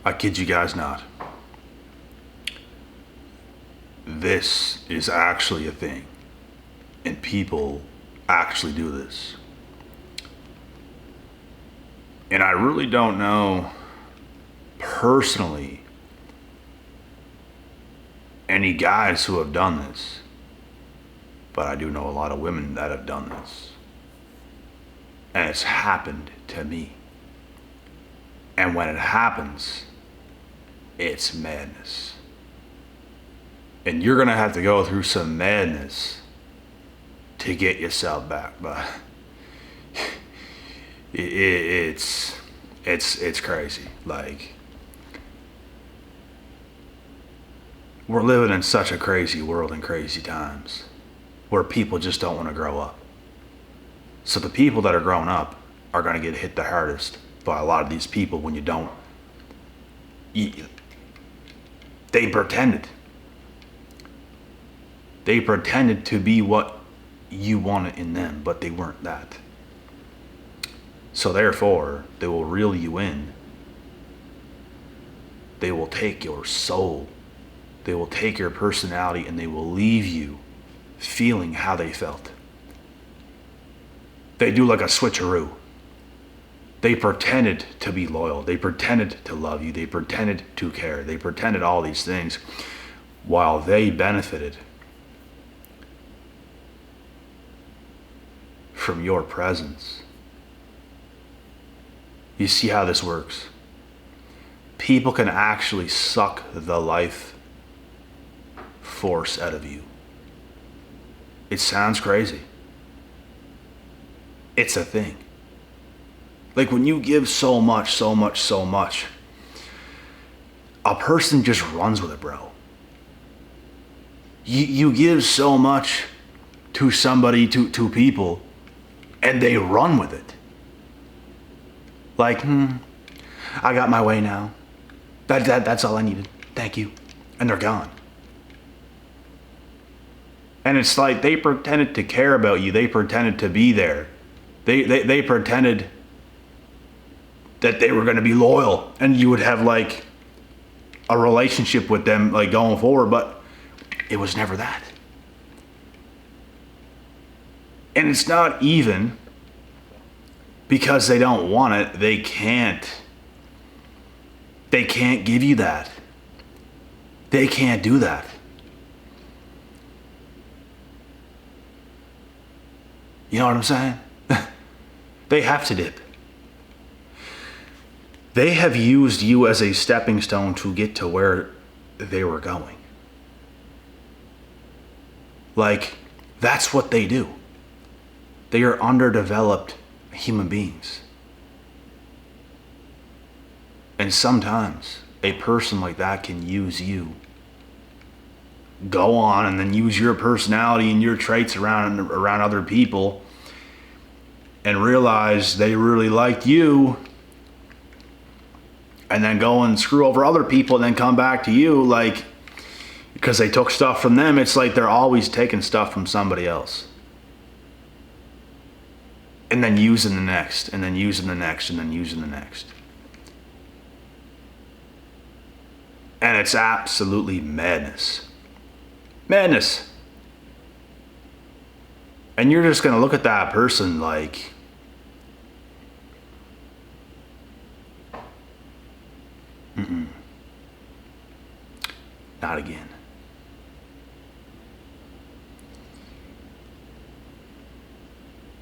I kid you guys not. This is actually a thing. And people actually do this. And I really don't know personally any guys who have done this. But I do know a lot of women that have done this. And it's happened to me. And when it happens, it's madness. And you're gonna have to go through some madness to get yourself back, but it's crazy. Like, we're living in such a crazy world and crazy times where people just don't want to grow up. So the people that are growing up are gonna get hit the hardest by a lot of these people when you don't. They pretended. They pretended to be what you wanted in them, but they weren't that. So therefore, they will reel you in. They will take your soul. They will take your personality and they will leave you feeling how they felt. They do like a switcheroo. They pretended to be loyal. They pretended to love you. They pretended to care. They pretended all these things while they benefited from your presence. You see how this works? People can actually suck the life force out of you. It sounds crazy. It's a thing. Like when you give so much, a person just runs with it, bro. You give so much to somebody, to people, and they run with it. Like, I got my way now. That's all I needed. Thank you. And they're gone. And it's like they pretended to care about you. They pretended to be there. They pretended that they were going to be loyal and you would have like a relationship with them like going forward, but it was never that. And it's not even because they don't want it. They can't give you that. They can't do that. You know what I'm saying? They have to dip. They have used you as a stepping stone to get to where they were going. Like, that's what they do. They are underdeveloped human beings. And sometimes a person like that can use you. Go on and then use your personality and your traits around other people and realize they really liked you, and then go and screw over other people and then come back to you, like, because they took stuff from them. It's like they're always taking stuff from somebody else and then using the next and then using the next and then using the next. And it's absolutely madness. Madness. And you're just going to look at that person like, not again.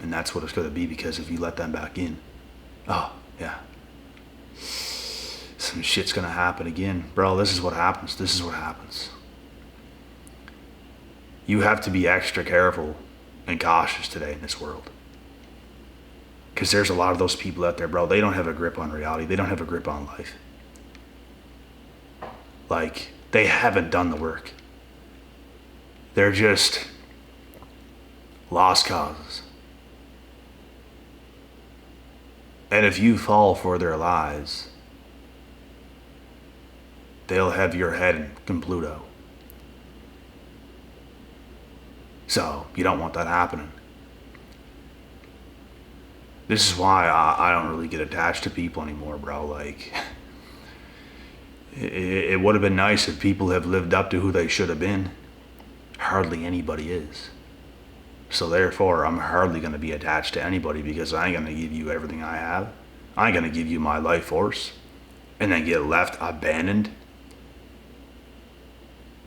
And that's what it's going to be, because if you let them back in, oh, yeah, some shit's going to happen again. Bro, this is what happens. This is what happens. You have to be extra careful and cautious today in this world. Because there's a lot of those people out there, bro, they don't have a grip on reality. They don't have a grip on life. Like, they haven't done the work. They're just lost causes. And if you fall for their lies, they'll have your head in Pluto. So, you don't want that happening. This is why I don't really get attached to people anymore, bro. Like, It would have been nice if people have lived up to who they should have been. Hardly anybody is. So therefore, I'm hardly going to be attached to anybody because I ain't going to give you everything I have. I ain't going to give you my life force and then get left abandoned.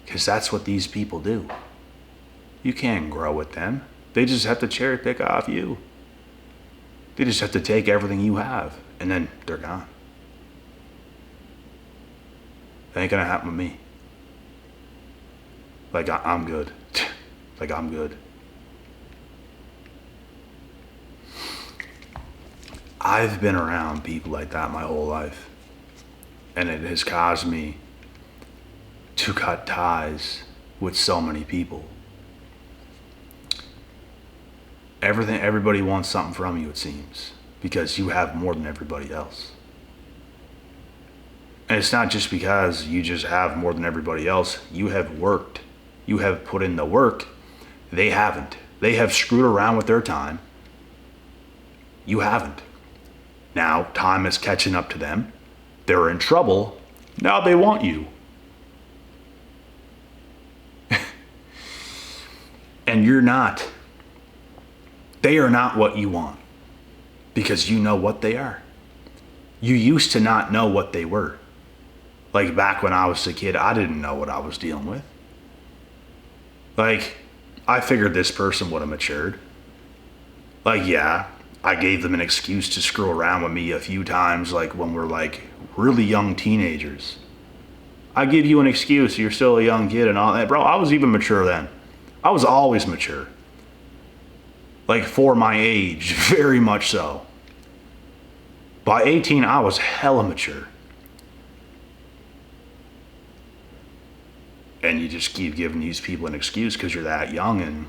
Because that's what these people do. You can't grow with them. They just have to cherry pick off you. They just have to take everything you have and then they're gone. That ain't gonna happen with me. Like I'm good. Like I'm good. I've been around people like that my whole life. And it has caused me to cut ties with so many people. Everybody wants something from you, it seems, because you have more than everybody else. And it's not just because you just have more than everybody else. You have worked. You have put in the work. They haven't. They have screwed around with their time. You haven't. Now, time is catching up to them. They're in trouble. Now they want you. And you're not. They are not what you want. Because you know what they are. You used to not know what they were. Like back when I was a kid, I didn't know what I was dealing with. Like, I figured this person would have matured. Like, yeah, I gave them an excuse to screw around with me a few times, like when we're like really young teenagers. I give you an excuse, you're still a young kid and all that. Bro, I was even mature then. I was always mature. Like for my age, very much so. By 18, I was hella mature. And you just keep giving these people an excuse because you're that young. And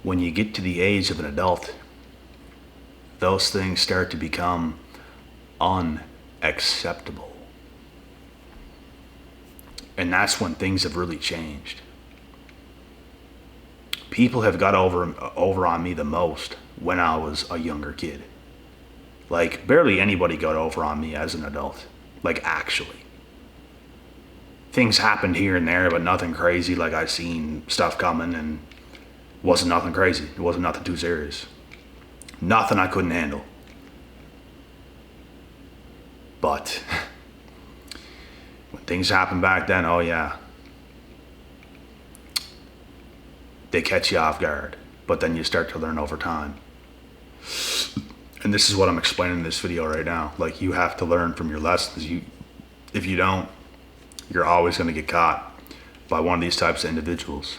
when you get to the age of an adult, those things start to become unacceptable. And that's when things have really changed. People have got over on me the most when I was a younger kid. Like, barely anybody got over on me as an adult. Like, actually. Things happened here and there, but nothing crazy. Like, I seen stuff coming and wasn't nothing crazy. It wasn't nothing too serious. Nothing I couldn't handle. But when things happened back then, oh yeah. They catch you off guard, but then you start to learn over time. And this is what I'm explaining in this video right now. Like, you have to learn from your lessons. If you don't, you're always going to get caught by one of these types of individuals.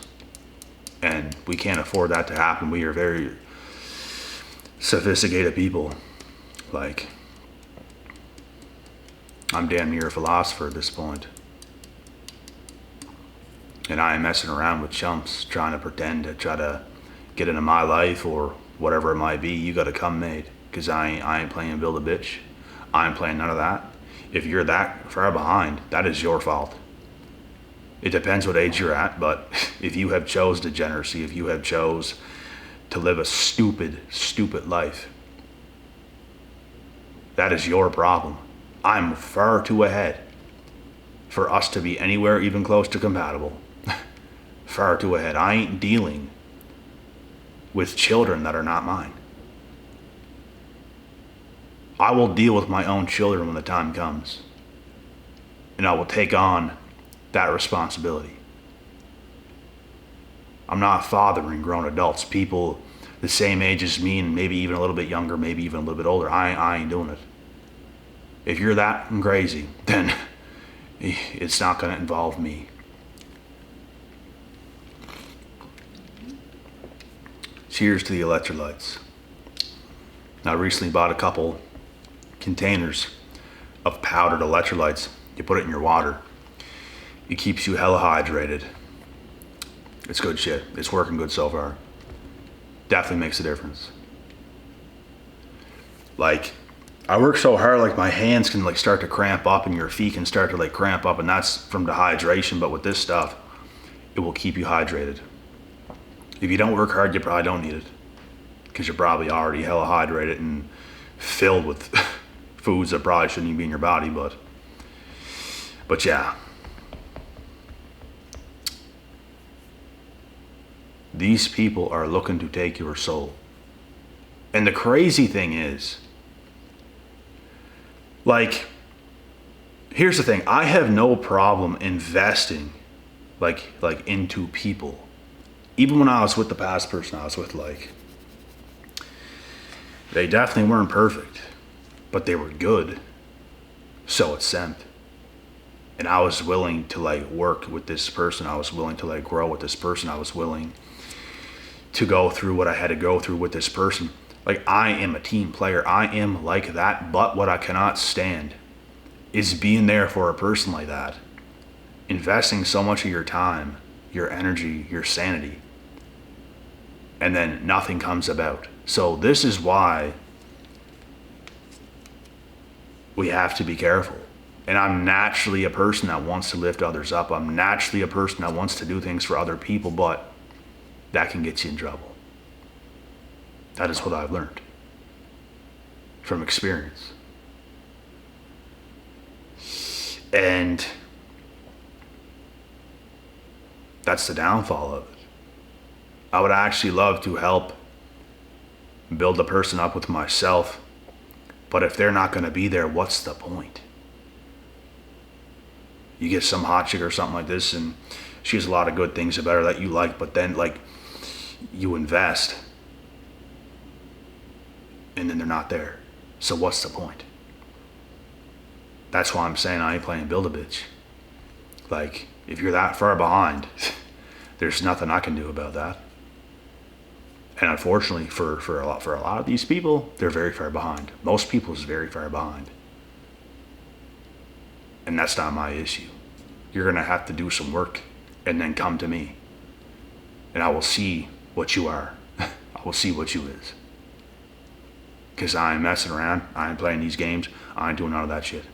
And we can't afford that to happen. We are very sophisticated people. Like, I'm damn near a philosopher at this point. And I am messing around with chumps, trying to pretend to try to get into my life or whatever it might be. You got to come made, because I ain't playing build a bitch. I ain't playing none of that. If you're that far behind, that is your fault. It depends what age you're at, but if you have chose degeneracy, if you have chose to live a stupid life, that is your problem. I'm far too ahead for us to be anywhere even close to compatible. Far too ahead. I ain't dealing with children that are not mine. I will deal with my own children when the time comes. And I will take on that responsibility. I'm not fathering grown adults, people the same age as me and maybe even a little bit younger, maybe even a little bit older. I ain't doing it. If you're that crazy, then it's not going to involve me. Cheers to the electrolytes. I recently bought a couple containers of powdered electrolytes. You put it in your water. It keeps you hella hydrated. It's good shit. It's working good so far. Definitely makes a difference. Like, I work so hard, like my hands can like start to cramp up and your feet can start to like cramp up, and that's from dehydration. But with this stuff, it will keep you hydrated. If you don't work hard, you probably don't need it, because you're probably already hella hydrated and filled with foods that probably shouldn't even be in your body. But But yeah. These people are looking to take your soul. And the crazy thing is, like, here's the thing. I have no problem investing like into people. Even when I was with the past person I was with, like, they definitely weren't perfect, but they were good. So it sent. And I was willing to like work with this person. I was willing to like grow with this person. I was willing to go through what I had to go through with this person. Like, I am a team player. I am like that. But what I cannot stand is being there for a person like that, investing so much of your time, your energy, your sanity, and then nothing comes about. So this is why we have to be careful. And I'm naturally a person that wants to lift others up. I'm naturally a person that wants to do things for other people, but that can get you in trouble. That is what I've learned from experience. And that's the downfall of it. I would actually love to help build a person up with myself, but if they're not going to be there, what's the point? You get some hot chick or something like this, and she has a lot of good things about her that you like, but then like you invest, and then they're not there. So what's the point? That's why I'm saying I ain't playing Build-A-Bitch. Like, if you're that far behind, there's nothing I can do about that. And unfortunately, for a lot of these people, they're very far behind. Most people is very far behind. And that's not my issue. You're gonna have to do some work and then come to me. And I will see what you are. I will see what you is. Because I ain't messing around. I ain't playing these games. I ain't doing none of that shit.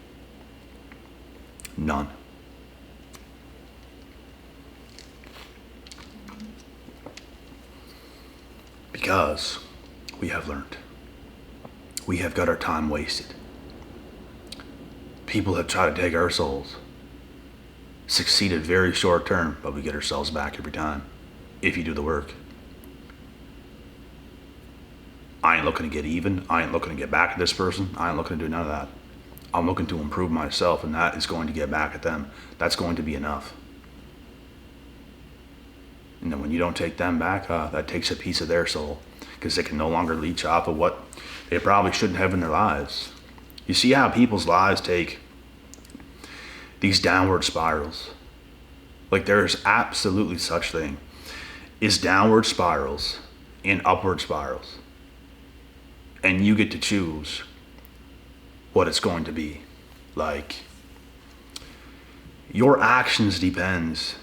None. Because we have learned. We have got our time wasted. People have tried to take our souls. Succeeded very short term, but we get ourselves back every time. If you do the work. I ain't looking to get even. I ain't looking to get back at this person. I ain't looking to do none of that. I'm looking to improve myself, and that is going to get back at them. That's going to be enough. And then when you don't take them back, that takes a piece of their soul, because they can no longer leech off of what they probably shouldn't have in their lives. You see how people's lives take these downward spirals. Like, there's absolutely such thing is downward spirals and upward spirals. And you get to choose what it's going to be. Like, your actions depends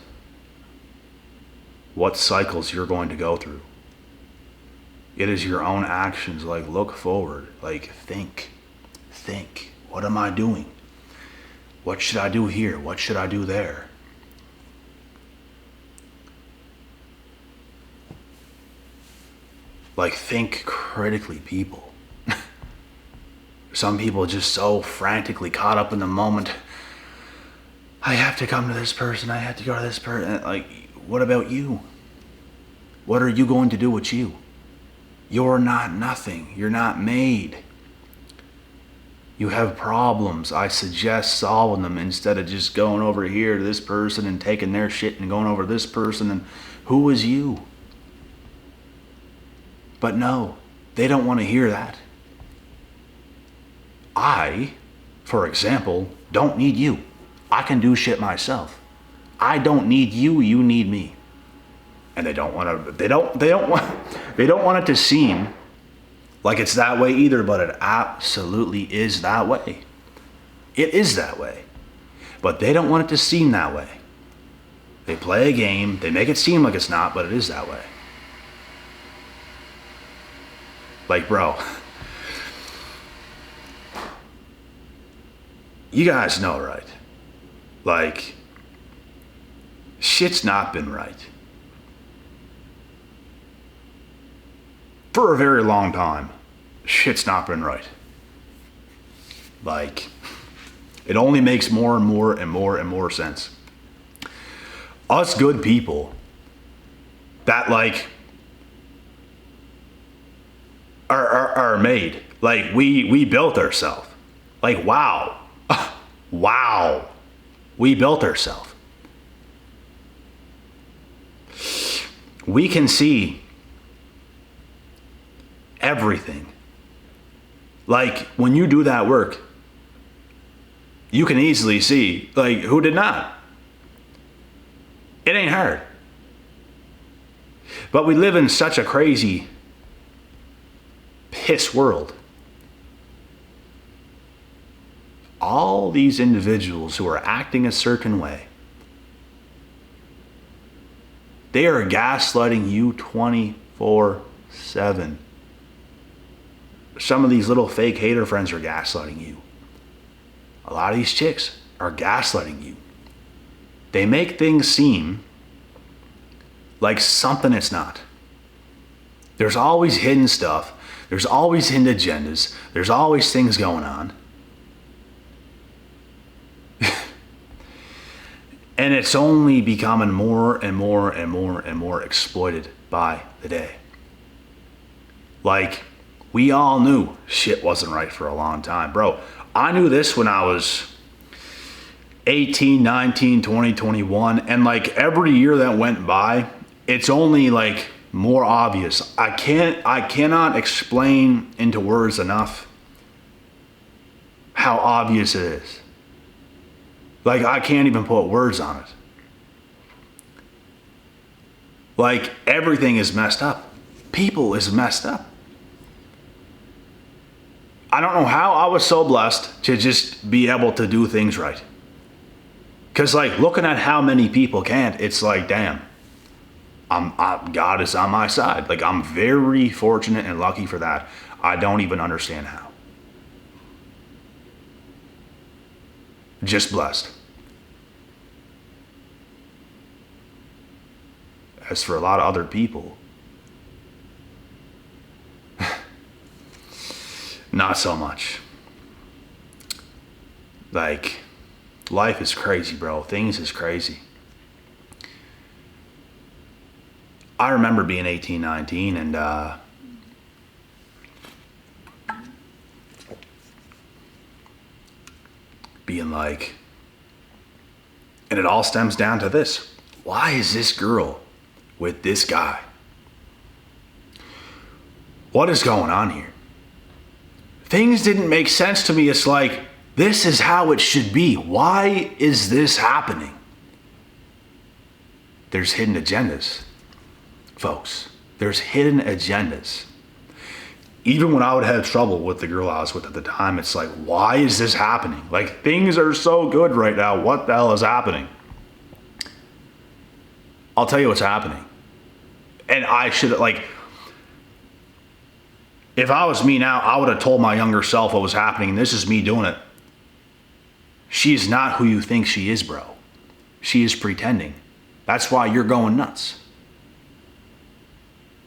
what cycles you're going to go through. It is your own actions. Like, look forward. Like, think. What am I doing? What should I do here? What should I do there? Like, think critically, people. Some people are just so frantically caught up in the moment. I have to come to this person. I have to go to this person. Like, what about you? What are you going to do with you? You're not nothing. You're not made. You have problems. I suggest solving them instead of just going over here to this person and taking their shit and going over to this person. And who is you? But no, they don't want to hear that. I, for example, don't need you. I can do shit myself. I don't need you. You need me. And they don't want to. They don't want it to seem like it's that way either. But it absolutely is that way. It is that way. But they don't want it to seem that way. They play a game. They make it seem like it's not, but it is that way. Like, bro, you guys know, right? Like, shit's not been right for a very long time. Shit's not been right. Like, It only makes more and more and more and more sense. Us good people that like are made. Like we built ourselves. Like wow. Wow. We built ourselves. We can see everything. Like when you do that work, you can easily see like who did not. It ain't hard. But we live in such a crazy piss world. All these individuals who are acting a certain way, they are gaslighting you 24/7. Some of these little fake hater friends are gaslighting you. A lot of these chicks are gaslighting you. They make things seem like something it's not. There's always hidden stuff. There's always hidden agendas. There's always things going on. And it's only becoming more and more and more and more exploited by the day. Like, we all knew shit wasn't right for a long time. Bro, I knew this when I was 18, 19, 20, 21. And like every year that went by, it's only like more obvious. I cannot explain into words enough how obvious it is. Like, I can't even put words on it. Like, everything is messed up. People is messed up. I don't know how I was so blessed to just be able to do things right. Because, like, looking at how many people can't, it's like, damn, God is on my side. Like, I'm very fortunate and lucky for that. I don't even understand how. Just blessed. As for a lot of other people, not so much. Like, life is crazy, bro. Things is crazy. I remember being 18, 19 and being like, and it all stems down to this. Why is this girl with this guy? What is going on here? Things didn't make sense to me. It's like, this is how it should be. Why is this happening? There's hidden agendas, folks. There's hidden agendas. Even when I would have trouble with the girl I was with at the time, it's like, why is this happening? Like, things are so good right now. What the hell is happening? I'll tell you what's happening. And I should, like, if I was me now, I would have told my younger self what was happening. And this is me doing it. She's not who you think she is, bro. She is pretending. That's why you're going nuts.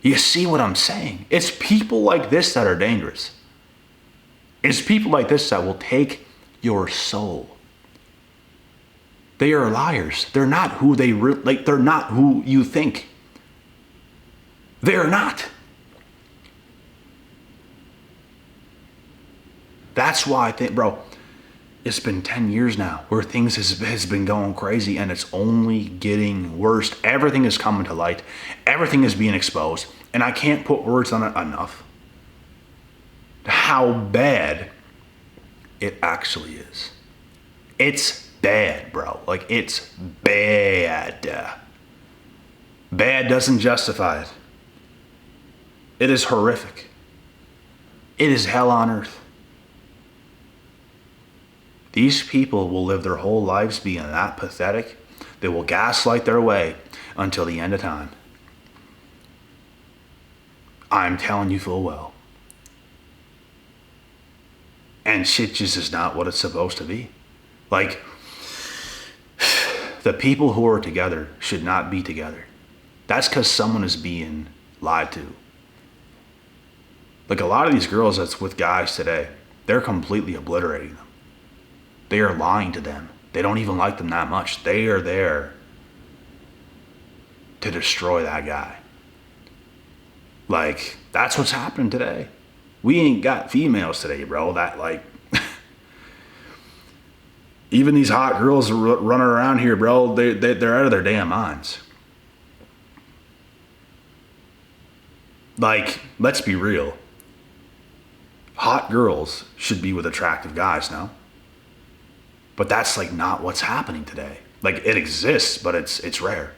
You see what I'm saying? It's people like this that are dangerous. It's people like this that will take your soul. They are liars. They're not who they they're not who you think. They're not. That's why I think, bro, it's been 10 years now where things has been going crazy and it's only getting worse. Everything is coming to light. Everything is being exposed. And I can't put words on it enough. How bad it actually is. It's bad, bro. Like, it's bad. Bad doesn't justify it. It is horrific. It is hell on earth. These people will live their whole lives being that pathetic. They will gaslight their way until the end of time. I'm telling you full well. And shit just is not what it's supposed to be. Like, the people who are together should not be together. That's because someone is being lied to. Like, a lot of these girls that's with guys today, they're completely obliterating them. They are lying to them. They don't even like them that much. They are there to destroy that guy. Like, that's what's happening today. We ain't got females today, bro, that like, even these hot girls running around here, bro, they're out of their damn minds. Like, let's be real. Hot girls should be with attractive guys now. But that's like not what's happening today. Like, it exists, but it's rare.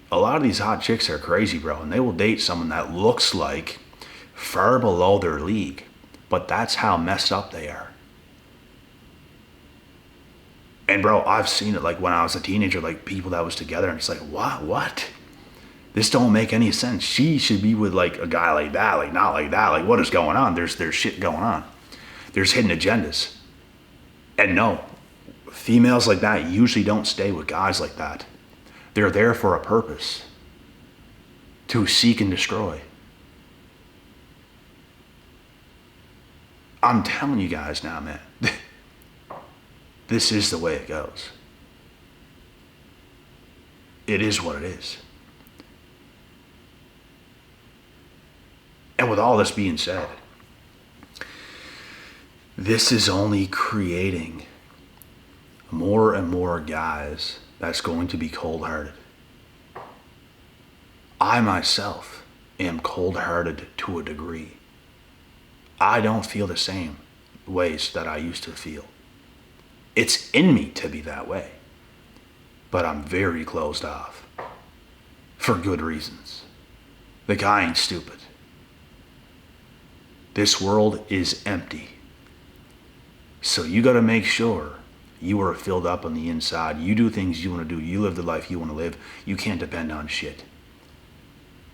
A lot of these hot chicks are crazy, bro, and they will date someone that looks like far below their league. But that's how messed up they are. And bro, I've seen it like when I was a teenager, like people that was together, and it's like, what? This don't make any sense. She should be with like a guy like that, like not like that. Like, what is going on? There's shit going on. There's hidden agendas. And no, females like that usually don't stay with guys like that. They're there for a purpose. To seek and destroy. I'm telling you guys now, man. This is the way it goes. It is what it is. And with all this being said, this is only creating more and more guys that's going to be cold-hearted. I myself am cold-hearted to a degree. I don't feel the same ways that I used to feel. It's in me to be that way. But I'm very closed off. For good reasons. The guy ain't stupid. This world is empty. So you gotta make sure you are filled up on the inside. You do things you want to do. You live the life you want to live. You can't depend on shit.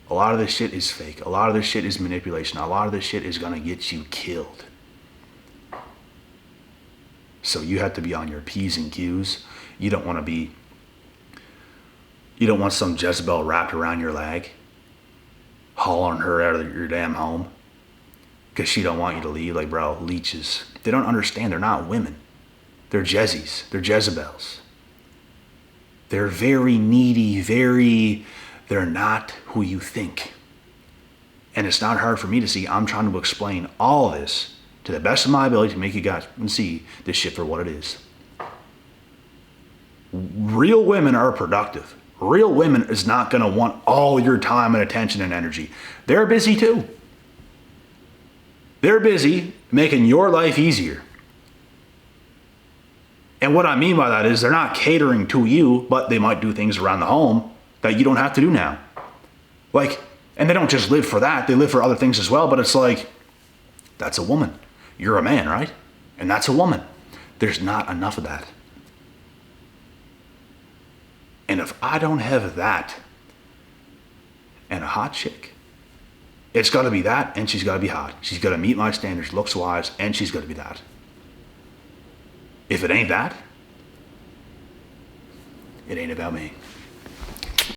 A lot of this shit is fake. A lot of this shit is manipulation. A lot of this shit is going to get you killed. So you have to be on your P's and Q's. You don't want some Jezebel wrapped around your leg, hauling her out of your damn home because she don't want you to leave. Like, bro, leeches. They don't understand. They're not women. They're Jezzies. They're Jezebels. They're very needy, they're not who you think. And it's not hard for me to see. I'm trying to explain all this to the best of my ability to make you guys see this shit for what it is. Real women are productive. Real women is not going to want all your time and attention and energy. They're busy too. They're busy making your life easier. And what I mean by that is they're not catering to you, but they might do things around the home that you don't have to do now. Like, and they don't just live for that, they live for other things as well, but it's like, that's a woman. You're a man, right? And that's a woman. There's not enough of that. And if I don't have that and a hot chick, it's got to be that, and she's got to be hot. She's got to meet my standards looks-wise, and she's got to be that. If it ain't that, it ain't about me.